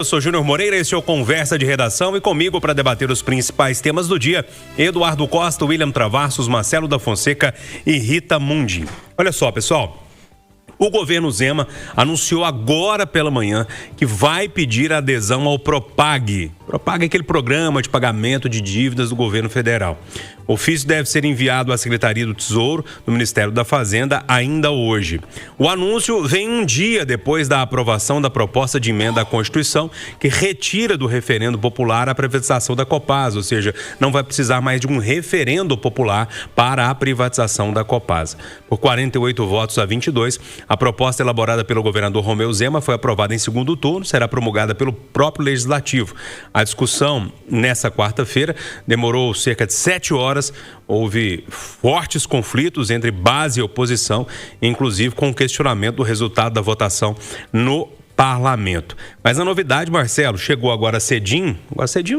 Eu sou Júnior Moreira, esse é o Conversa de Redação e comigo para debater os principais temas do dia, Eduardo Costa, William Travassos, Marcelo da Fonseca e Rita Mundim. Olha só, pessoal, o governo Zema anunciou agora pela manhã que vai pedir adesão ao Propag. Propag é aquele programa de pagamento de dívidas do governo federal. O ofício deve ser enviado à Secretaria do Tesouro do Ministério da Fazenda ainda hoje. O anúncio vem um dia depois da aprovação da proposta de emenda à Constituição que retira do referendo popular a privatização da Copasa, ou seja, não vai precisar mais de um referendo popular para a privatização da Copasa. Por 48 votos a 22, a proposta elaborada pelo governador Romeu Zema foi aprovada em segundo turno, será promulgada pelo próprio Legislativo. A discussão nessa quarta-feira demorou cerca de 7 horas. Houve fortes conflitos entre base e oposição, inclusive com o questionamento do resultado da votação no parlamento. Mas a novidade, Marcelo, chegou agora cedinho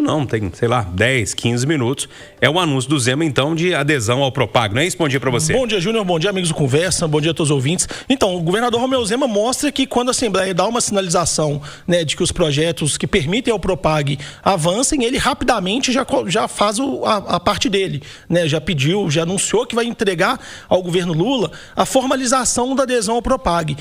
não, tem, 10, 15 minutos, é o anúncio do Zema, então, de adesão ao Propag, não é isso? Bom dia para você. Bom dia, Júnior, bom dia, amigos do Conversa, bom dia a todos os ouvintes. Então, o governador Romeu Zema mostra que quando a Assembleia dá uma sinalização, né, de que os projetos que permitem ao Propag avancem, ele rapidamente já faz a parte dele, né, já anunciou que vai entregar ao governo Lula a formalização da adesão ao Propag.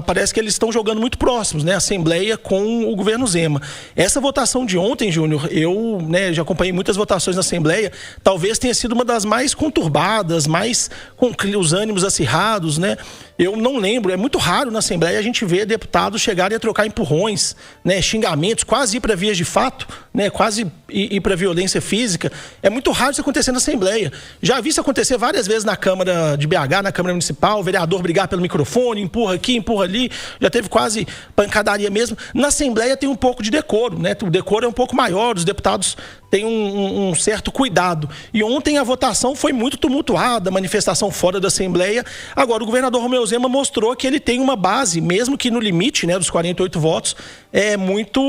Parece que eles estão jogando muito próximos, né? A Assembleia com o governo Zema. Essa votação de ontem, Júnior, eu, já acompanhei muitas votações na Assembleia, talvez tenha sido uma das mais conturbadas, mais com os ânimos acirrados, né? Eu não lembro, é muito raro na Assembleia a gente ver deputados chegarem a trocar empurrões, né, xingamentos, quase ir para vias de fato, né, quase ir para violência física. É muito raro isso acontecer na Assembleia. Já vi isso acontecer várias vezes na Câmara de BH, na Câmara Municipal, o vereador brigar pelo microfone, empurra aqui, empurra ali, já teve quase pancadaria mesmo. Na Assembleia tem um pouco de decoro, né? O decoro é um pouco maior, os deputados têm um certo cuidado. E ontem a votação foi muito tumultuada, manifestação fora da Assembleia. Agora o governador Romeu Zema mostrou que ele tem uma base, mesmo que no limite, né, dos 48 votos, é muito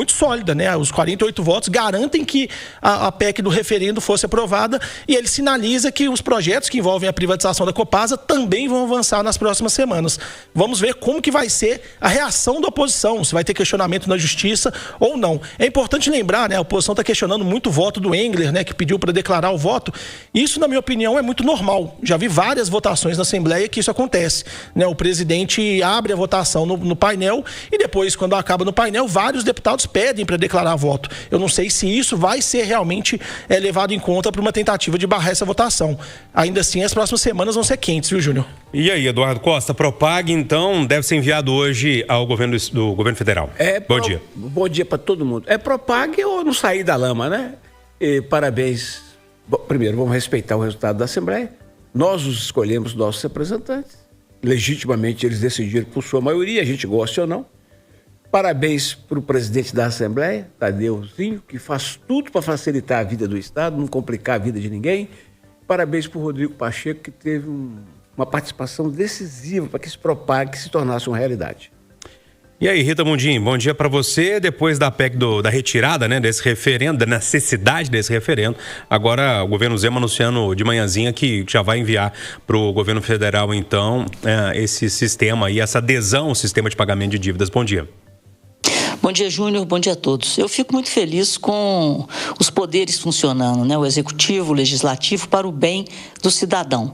sólida, né? Os 48 votos garantem que a PEC do referendo fosse aprovada e ele sinaliza que os projetos que envolvem a privatização da Copasa também vão avançar nas próximas semanas. Vamos ver como que vai ser a reação da oposição, se vai ter questionamento na justiça ou não. É importante lembrar, né, a oposição está questionando muito o voto do Engler, né, que pediu para declarar o voto. Isso, na minha opinião, é muito normal. Já vi várias votações na Assembleia que isso acontece, né? O presidente abre a votação no painel e depois, quando acaba no painel, vários deputados pedem para declarar voto. Eu não sei se isso vai ser realmente levado em conta para uma tentativa de barrar essa votação. Ainda assim, as próximas semanas vão ser quentes, viu, Júnior? E aí, Eduardo Costa, Propag, então, deve ser enviado hoje ao governo federal. Bom dia. Bom dia para todo mundo. É Propag ou não sair da lama, né? Parabéns. Bom, primeiro, vamos respeitar o resultado da Assembleia. Nós os escolhemos nossos representantes. Legitimamente eles decidiram por sua maioria, a gente gosta ou não. Parabéns para o presidente da Assembleia, Tadeuzinho, que faz tudo para facilitar a vida do Estado, não complicar a vida de ninguém. Parabéns para o Rodrigo Pacheco, que teve uma participação decisiva para que esse Propag se tornasse uma realidade. E aí, Rita Mundim, bom dia para você. Depois da PEC da retirada, né, desse referendo, da necessidade desse referendo, agora o governo Zema anunciando de manhãzinha que já vai enviar para o governo federal, então, esse sistema e essa adesão ao sistema de pagamento de dívidas. Bom dia. Bom dia, Júnior. Bom dia a todos. Eu fico muito feliz com os poderes funcionando, né? O executivo, o legislativo, para o bem do cidadão.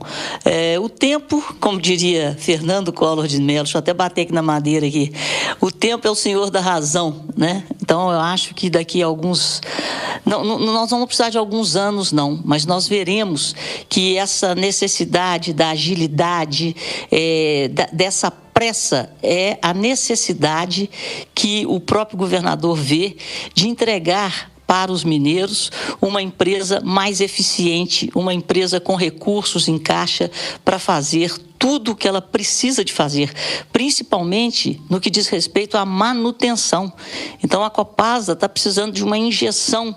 O tempo, como diria Fernando Collor de Mello, deixa eu até bater aqui na madeira aqui, o tempo é o senhor da razão, né? Então, eu acho que daqui a alguns... nós não vamos precisar de alguns anos, não, mas nós veremos que essa necessidade da agilidade, dessa pressa é a necessidade que o próprio governador vê de entregar para os mineiros uma empresa mais eficiente, uma empresa com recursos em caixa para fazer tudo o que ela precisa de fazer, principalmente no que diz respeito à manutenção. Então, a Copasa está precisando de uma injeção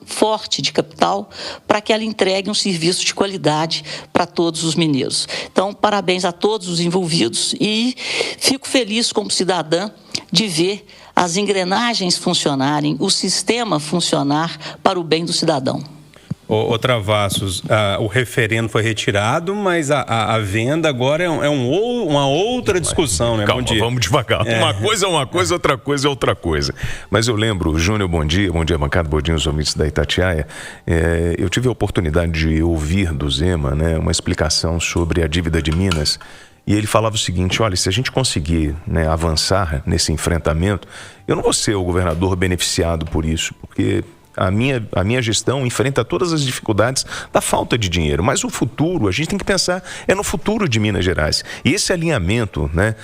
forte de capital para que ela entregue um serviço de qualidade para todos os mineiros. Então, parabéns a todos os envolvidos e fico feliz como cidadã de ver as engrenagens funcionarem, o sistema funcionar para o bem do cidadão. Ô Travassos, o referendo foi retirado, mas a venda agora é uma outra discussão, né? Calma, vamos devagar. Uma coisa é uma coisa, outra coisa é outra coisa. Mas eu lembro, Júnior, bom dia bancada, bom dia aos ouvintes da Itatiaia. Eu tive a oportunidade de ouvir do Zema, né, uma explicação sobre a dívida de Minas. E ele falava o seguinte, olha, se a gente conseguir, né, avançar nesse enfrentamento, eu não vou ser o governador beneficiado por isso, porque a minha gestão enfrenta todas as dificuldades da falta de dinheiro, mas o futuro, a gente tem que pensar no futuro de Minas Gerais. E esse alinhamento, né,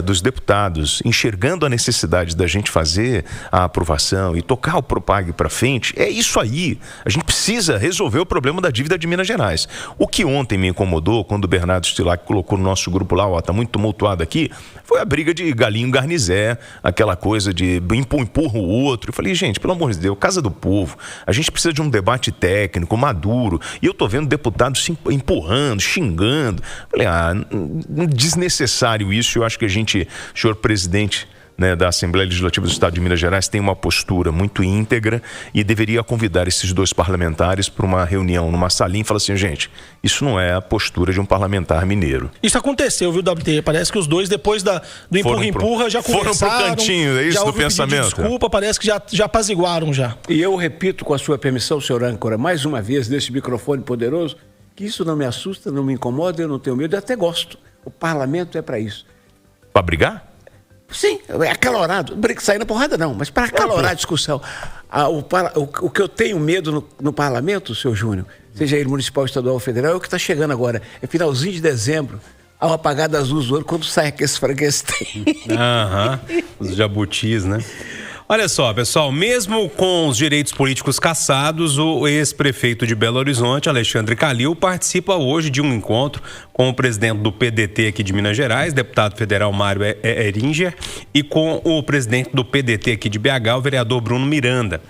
dos deputados, enxergando a necessidade da gente fazer a aprovação e tocar o Propag para frente, é isso aí. A gente precisa resolver o problema da dívida de Minas Gerais. O que ontem me incomodou, quando o Bernardo Stilac colocou no nosso grupo lá, tá muito tumultuado aqui, foi a briga de galinho garnizé, aquela coisa de empurra o outro. Eu falei, gente, pelo amor de Deus, casa do povo. A gente precisa de um debate técnico, maduro. E eu tô vendo deputados se empurrando, xingando. Falei, desnecessário isso. Eu acho que a gente, senhor presidente, né, da Assembleia Legislativa do Estado de Minas Gerais, tem uma postura muito íntegra e deveria convidar esses dois parlamentares para uma reunião numa salinha e falar assim, gente, isso não é a postura de um parlamentar mineiro. Isso aconteceu, viu, WT? Parece que os dois, depois do empurra-empurra, já conversaram. Foram pro cantinho, é isso do pensamento? Desculpa, parece que já apaziguaram já. E eu repito, com a sua permissão, senhor âncora, mais uma vez, desse microfone poderoso, que isso não me assusta, não me incomoda, eu não tenho medo, eu até gosto. O parlamento é para isso. Para brigar? Sim, é acalorado. Sair na porrada não, mas para acalorar a discussão. O que eu tenho medo no parlamento, senhor Júnior, seja ele municipal, estadual ou federal, é o que está chegando agora. É finalzinho de dezembro, ao apagar das luzes do olho, quando sai aqueles franguestem. Os jabutis, né? Olha só, pessoal, mesmo com os direitos políticos cassados, o ex-prefeito de Belo Horizonte, Alexandre Calil, participa hoje de um encontro com o presidente do PDT aqui de Minas Gerais, deputado federal Mário Eringer, e com o presidente do PDT aqui de BH, o vereador Bruno Miranda.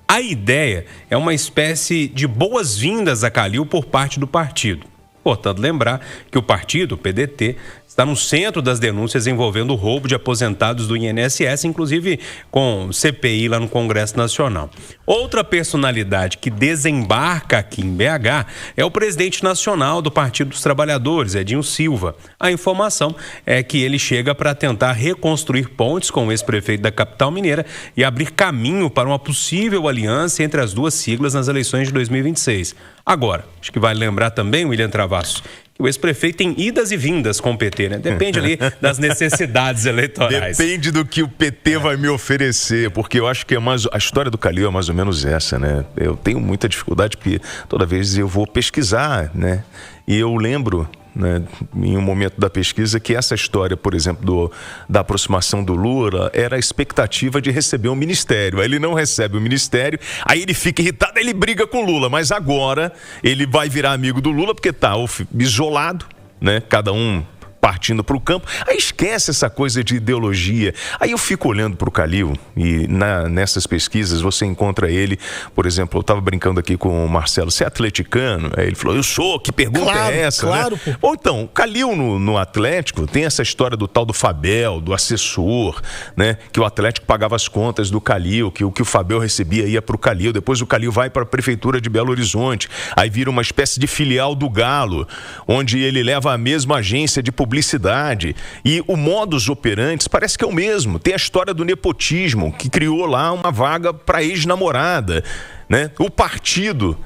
A ideia é uma espécie de boas-vindas a Calil por parte do partido. Portanto, lembrar que o partido, o PDT, está no centro das denúncias envolvendo o roubo de aposentados do INSS, inclusive com CPI lá no Congresso Nacional. Outra personalidade que desembarca aqui em BH é o presidente nacional do Partido dos Trabalhadores, Edinho Silva. A informação é que ele chega para tentar reconstruir pontes com o ex-prefeito da capital mineira e abrir caminho para uma possível aliança entre as duas siglas nas eleições de 2026. Agora, acho que vale lembrar também, William Travassos, que o ex-prefeito tem idas e vindas com o PT, né? Depende ali das necessidades eleitorais. Depende do que o PT vai me oferecer, porque eu acho que a história do Calil é mais ou menos essa, né? Eu tenho muita dificuldade porque toda vez eu vou pesquisar, né? E eu lembro, né, em um momento da pesquisa, que essa história, por exemplo, da aproximação do Lula era a expectativa de receber um ministério. Aí ele não recebe o ministério, aí ele fica irritado, ele briga com o Lula, mas agora ele vai virar amigo do Lula porque está isolado, né? Cada um partindo para o campo, aí esquece essa coisa de ideologia. Aí eu fico olhando para o Calil e nessas pesquisas você encontra ele, por exemplo, eu estava brincando aqui com o Marcelo, você é atleticano? Aí ele falou, eu sou, que pergunta é essa? Claro, né? Ou então, o Calil no Atlético tem essa história do tal do Fabel, do assessor, né? Que o Atlético pagava as contas do Calil, que o Fabel recebia ia para o Calil, depois o Calil vai para a Prefeitura de Belo Horizonte, aí vira uma espécie de filial do Galo, onde ele leva a mesma agência de publicidade, e o modus operandi parece que é o mesmo. Tem a história do nepotismo, que criou lá uma vaga para ex-namorada, né? O partido,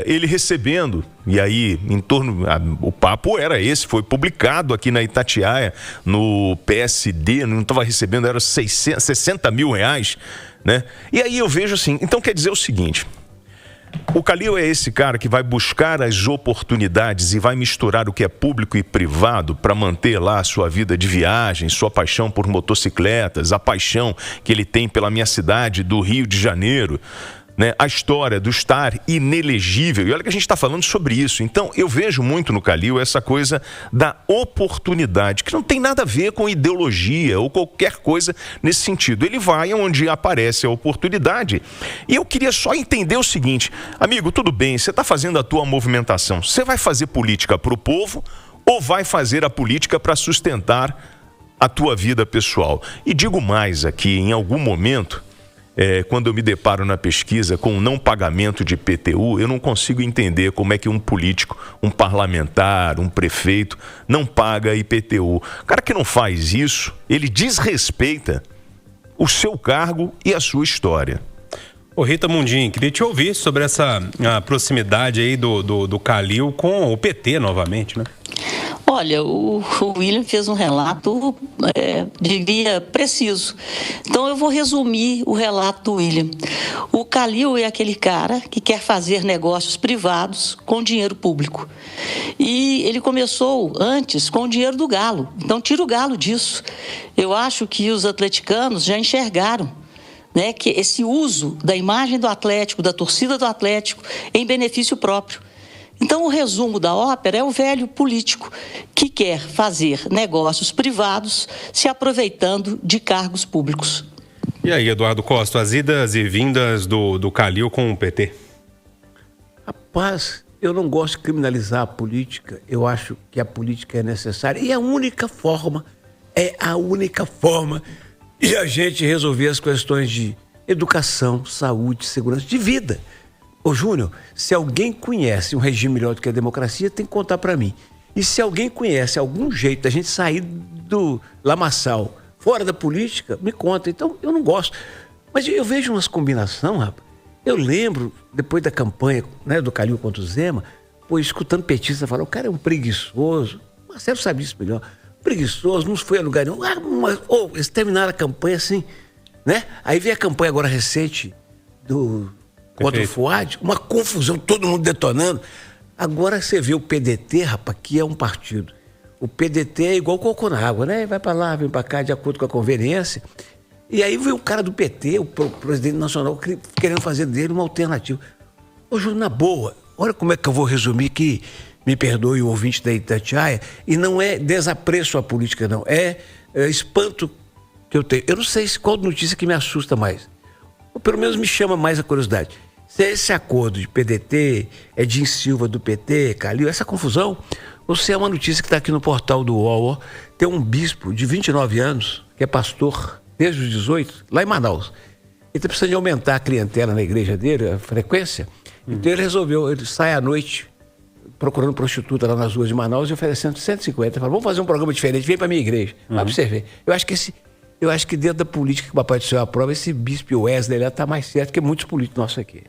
ele recebendo, e aí o papo era esse, foi publicado aqui na Itatiaia, no PSD, não estava recebendo, era 60 mil reais, né? E aí eu vejo assim, então quer dizer o seguinte, o Calil é esse cara que vai buscar as oportunidades e vai misturar o que é público e privado para manter lá a sua vida de viagem, sua paixão por motocicletas, a paixão que ele tem pela minha cidade do Rio de Janeiro, né? A história do estar inelegível. E olha que a gente está falando sobre isso. Então, eu vejo muito no Calil essa coisa da oportunidade, que não tem nada a ver com ideologia ou qualquer coisa nesse sentido. Ele vai onde aparece a oportunidade. E eu queria só entender o seguinte, amigo, tudo bem, você está fazendo a tua movimentação. Você vai fazer política para o povo ou vai fazer a política para sustentar a tua vida pessoal? E digo mais aqui, em algum momento, quando eu me deparo na pesquisa com o não pagamento de IPTU, eu não consigo entender como é que um político, um parlamentar, um prefeito não paga IPTU. O cara que não faz isso, ele desrespeita o seu cargo e a sua história. Ô Rita Mundim, queria te ouvir sobre essa proximidade aí do Calil com o PT novamente, né? Olha, o William fez um relato, diria, preciso. Então eu vou resumir o relato do William. O Calil é aquele cara que quer fazer negócios privados com dinheiro público. E ele começou antes com o dinheiro do Galo. Então tira o Galo disso. Eu acho que os atleticanos já enxergaram, né, que esse uso da imagem do Atlético, da torcida do Atlético, em benefício próprio. Então, o resumo da ópera é o velho político que quer fazer negócios privados se aproveitando de cargos públicos. E aí, Eduardo Costa, as idas e vindas do Calil com o PT? Rapaz, eu não gosto de criminalizar a política. Eu acho que a política é necessária e é a única forma de a gente resolver as questões de educação, saúde, segurança, de vida. Ô Júnior, se alguém conhece um regime melhor do que a democracia, tem que contar para mim. E se alguém conhece algum jeito da gente sair do lamaçal, fora da política, me conta. Então, eu não gosto. Mas eu vejo umas combinações, rapaz. Eu lembro, depois da campanha, né, do Calil contra o Zema, escutando petista falar, o cara é um preguiçoso. O Marcelo sabe disso melhor. Preguiçoso, não foi a lugar nenhum. Eles terminaram a campanha assim, né? Aí veio a campanha agora recente contra o Fuad, uma confusão, todo mundo detonando. Agora você vê o PDT, rapaz, que é um partido. O PDT é igual cocô na água, né? Vai pra lá, vem pra cá, de acordo com a conveniência. E aí veio o cara do PT, o presidente nacional, querendo fazer dele uma alternativa. Ô, Júnior, na boa, olha como é que eu vou resumir que, me perdoe o ouvinte da Itatiaia, e não é desapreço à política, não. É espanto que eu tenho. Eu não sei qual notícia que me assusta mais. Ou pelo menos me chama mais a curiosidade. Se é esse acordo de PDT, Edinho Silva do PT, Calil, essa confusão, ou se é uma notícia que está aqui no portal do UOL, tem um bispo de 29 anos, que é pastor desde os 18, lá em Manaus. Ele está precisando de aumentar a clientela na igreja dele, a frequência. Então ele sai à noite procurando prostituta lá nas ruas de Manaus e oferecendo 150. Ele fala, vamos fazer um programa diferente, vem para minha igreja. Vai para você ver. Eu acho que dentro da política que o Papai do Céu aprova, esse bispo Wesley lá está mais certo que muitos políticos nossos aqui.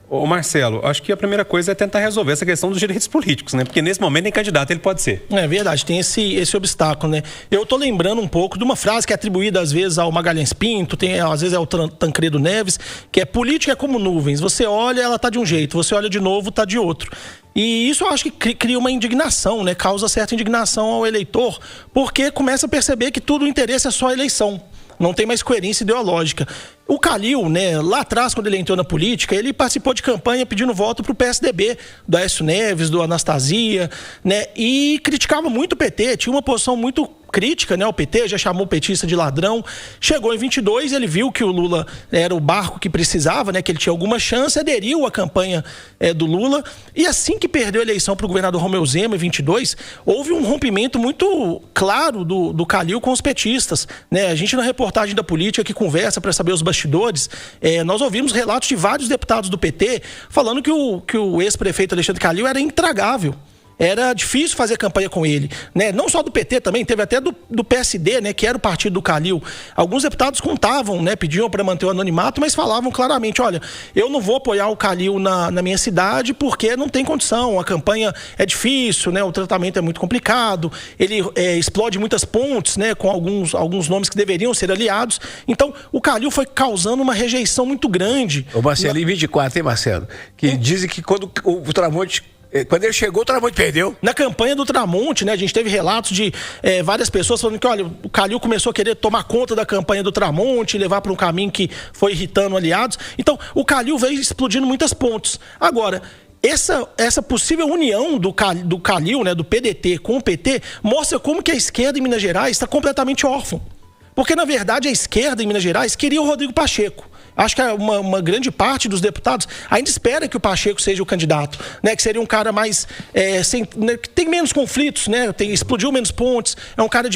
Ô Marcelo, acho que a primeira coisa é tentar resolver essa questão dos direitos políticos, né? Porque nesse momento nem candidato ele pode ser. É verdade, tem esse obstáculo, né? Eu tô lembrando um pouco de uma frase que é atribuída às vezes ao Magalhães Pinto, às vezes é ao Tancredo Neves, que é política é como nuvens, você olha, ela tá de um jeito, você olha de novo, tá de outro. E isso eu acho que cria uma indignação, né? Causa certa indignação ao eleitor, porque começa a perceber que tudo o interesse é só a eleição. Não tem mais coerência ideológica. O Calil, né, lá atrás, quando ele entrou na política, ele participou de campanha pedindo voto pro PSDB, do Aécio Neves, do Anastasia, né, e criticava muito o PT, tinha uma posição muito crítica, né, ao PT, já chamou o petista de ladrão. Chegou em 22, ele viu que o Lula era o barco que precisava, né, que ele tinha alguma chance, aderiu à campanha do Lula, e assim que perdeu a eleição para o governador Romeu Zema em 22, houve um rompimento muito claro do Calil com os petistas, né? A gente na reportagem da política que conversa para saber os bastidores, nós ouvimos relatos de vários deputados do PT falando que o ex-prefeito Alexandre Calil era intragável. Era difícil fazer campanha com ele, né? Não só do PT também, teve até do PSD, né? Que era o partido do Calil. Alguns deputados contavam, né? Pediam para manter o anonimato, mas falavam claramente, olha, eu não vou apoiar o Calil na minha cidade porque não tem condição, a campanha é difícil, né? O tratamento é muito complicado, ele explode muitas pontes, né? Com alguns nomes que deveriam ser aliados. Então, o Calil foi causando uma rejeição muito grande. O Marcelo, em 24, hein, Marcelo? Que dizem que quando o Tramonte... Quando ele chegou, o Tramonte perdeu. Na campanha do Tramonte, né, a gente teve relatos de várias pessoas falando que, olha, o Calil começou a querer tomar conta da campanha do Tramonte, levar para um caminho que foi irritando aliados. Então, o Calil veio explodindo muitas pontes. Agora, essa possível união do Calil, né, do PDT com o PT, mostra como que a esquerda em Minas Gerais está completamente órfã. Porque, na verdade, a esquerda em Minas Gerais queria o Rodrigo Pacheco. acho que uma grande parte dos deputados ainda espera que o Pacheco seja o candidato, né? Que seria um cara mais que tem menos conflitos, né? Explodiu menos pontes, é um cara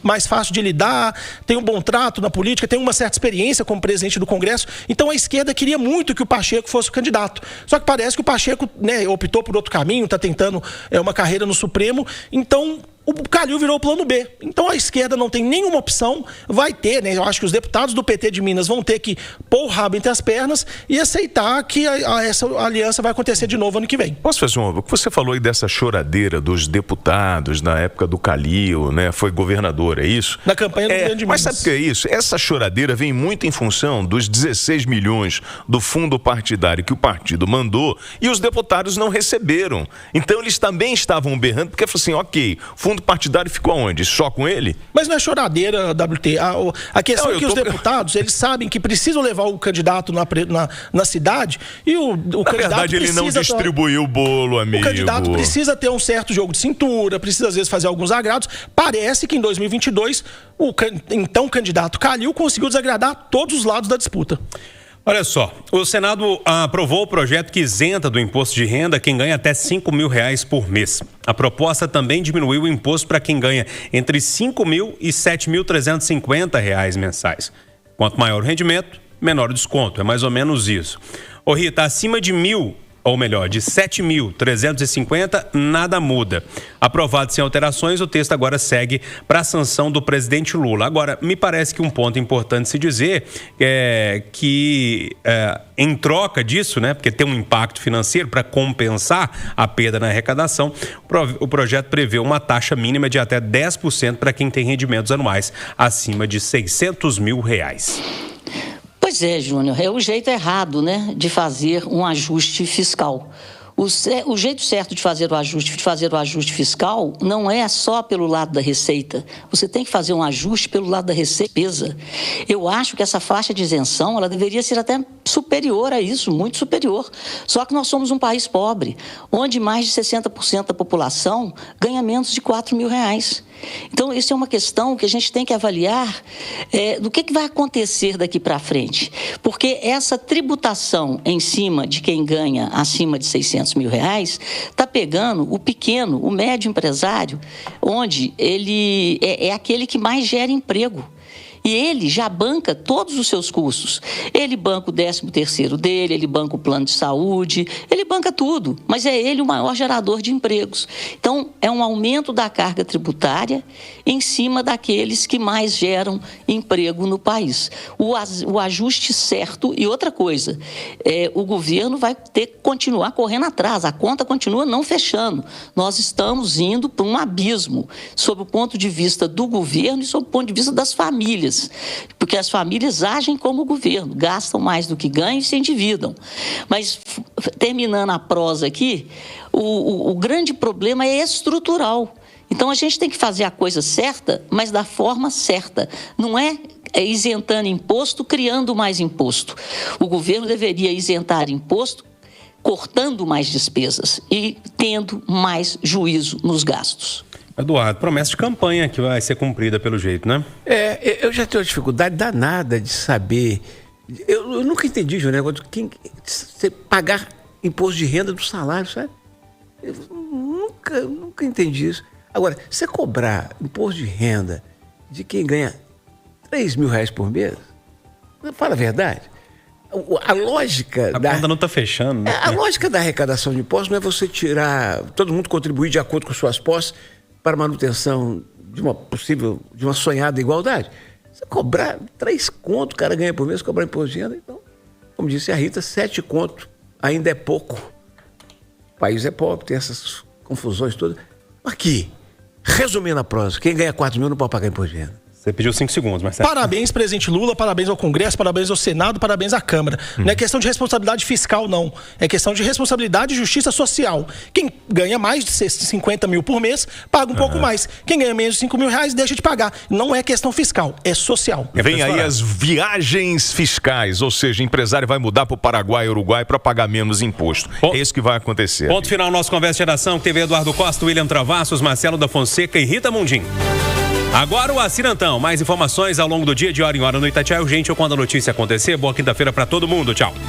mais fácil de lidar, tem um bom trato na política, tem uma certa experiência como presidente do Congresso. Então a esquerda queria muito que o Pacheco fosse o candidato. Só que parece que o Pacheco, né, optou por outro caminho, está tentando uma carreira no Supremo. Então o Calil virou o plano B. Então a esquerda não tem nenhuma opção, vai ter, né? Eu acho que os deputados do PT de Minas vão ter que pôr o rabo entre as pernas e aceitar que essa aliança vai acontecer de novo ano que vem. Posso fazer o que você falou aí dessa choradeira dos deputados na época do Calil, né? Foi governador, é isso? Na campanha do Grande Minas. Mas sabe o que é isso? Essa choradeira vem muito em função dos 16 milhões do fundo partidário que o partido mandou e os deputados não receberam. Então eles também estavam berrando, porque falou assim, ok, fundo partidário ficou aonde? Só com ele? Mas não é choradeira, WT. A questão é que os deputados, eles sabem que precisam levar o candidato na cidade e o candidato precisa... Na verdade, ele não distribuiu o bolo, amigo. O candidato precisa ter um certo jogo de cintura, precisa às vezes fazer alguns agrados. Parece que em 2022 o então candidato Calil conseguiu desagradar todos os lados da disputa. Olha só, o Senado aprovou o projeto que isenta do imposto de renda quem ganha até R$5.000 por mês. A proposta também diminuiu o imposto para quem ganha entre R$5.000 e R$7.350 mensais. Quanto maior o rendimento, menor o desconto. É mais ou menos isso. Ô Rita, acima de de 7.350, nada muda. Aprovado sem alterações, o texto agora segue para a sanção do presidente Lula. Agora, me parece que um ponto importante se dizer é que em troca disso, né, porque tem um impacto financeiro para compensar a perda na arrecadação, o projeto prevê uma taxa mínima de até 10% para quem tem rendimentos anuais acima de R$600 mil. Pois é, Júnior, é o jeito errado, né, de fazer um ajuste fiscal. O jeito certo de fazer o ajuste fiscal não é só pelo lado da receita. Você tem que fazer um ajuste pelo lado da despesa. Eu acho que essa faixa de isenção ela deveria ser até superior a isso, muito superior. Só que nós somos um país pobre, onde mais de 60% da população ganha menos de R$4.000. Então, isso é uma questão que a gente tem que avaliar do que vai acontecer daqui para frente. Porque essa tributação em cima de quem ganha acima de R$600 mil está pegando o pequeno, o médio empresário, onde ele é aquele que mais gera emprego. E ele já banca todos os seus custos. Ele banca o 13º dele, ele banca o plano de saúde, ele banca tudo, mas é ele o maior gerador de empregos. Então, é um aumento da carga tributária em cima daqueles que mais geram emprego no país. O ajuste certo, e outra coisa, o governo vai ter que continuar correndo atrás, a conta continua não fechando. Nós estamos indo para um abismo, sob o ponto de vista do governo e sob o ponto de vista das famílias. Porque as famílias agem como o governo, gastam mais do que ganham e se endividam. Mas, terminando a prosa aqui, o grande problema é estrutural. Então, a gente tem que fazer a coisa certa, mas da forma certa. Não é isentando imposto, criando mais imposto. O governo deveria isentar imposto, cortando mais despesas e tendo mais juízo nos gastos. Eduardo, promessa de campanha que vai ser cumprida pelo jeito, né? Eu já tenho uma dificuldade danada de saber. Eu nunca entendi o negócio de você pagar imposto de renda do salário, sabe? Eu nunca entendi isso. Agora, você cobrar imposto de renda de quem ganha R$3.000 por mês, fala a verdade. A lógica a conta não está fechando, né? A lógica da arrecadação de impostos não é você tirar, todo mundo contribuir de acordo com suas posses para a manutenção de uma sonhada igualdade. Você cobrar 3 contos, o cara ganha por mês, cobrar imposto de renda. Então, como disse a Rita, 7 contos ainda é pouco. O país é pobre, tem essas confusões todas. Aqui, resumindo a prosa, quem ganha 4 mil não pode pagar imposto de renda. Você pediu 5 segundos, Marcelo. Parabéns, presidente Lula, parabéns ao Congresso, parabéns ao Senado, parabéns à Câmara. Não é questão de responsabilidade fiscal, não. É questão de responsabilidade e justiça social. Quem ganha mais de 50 mil por mês, paga um pouco mais. Quem ganha menos de R$5.000, deixa de pagar. Não é questão fiscal, é social. Vem aí as viagens fiscais, ou seja, o empresário vai mudar para o Paraguai e Uruguai para pagar menos imposto. É isso que vai acontecer. Ponto final, nosso Conversa de Geração, que teve Eduardo Costa, William Travassos, Marcelo da Fonseca e Rita Mundim. Agora o Assinantão. Mais informações ao longo do dia, de hora em hora no Itatiaia Urgente ou quando a notícia acontecer. Boa quinta-feira para todo mundo. Tchau.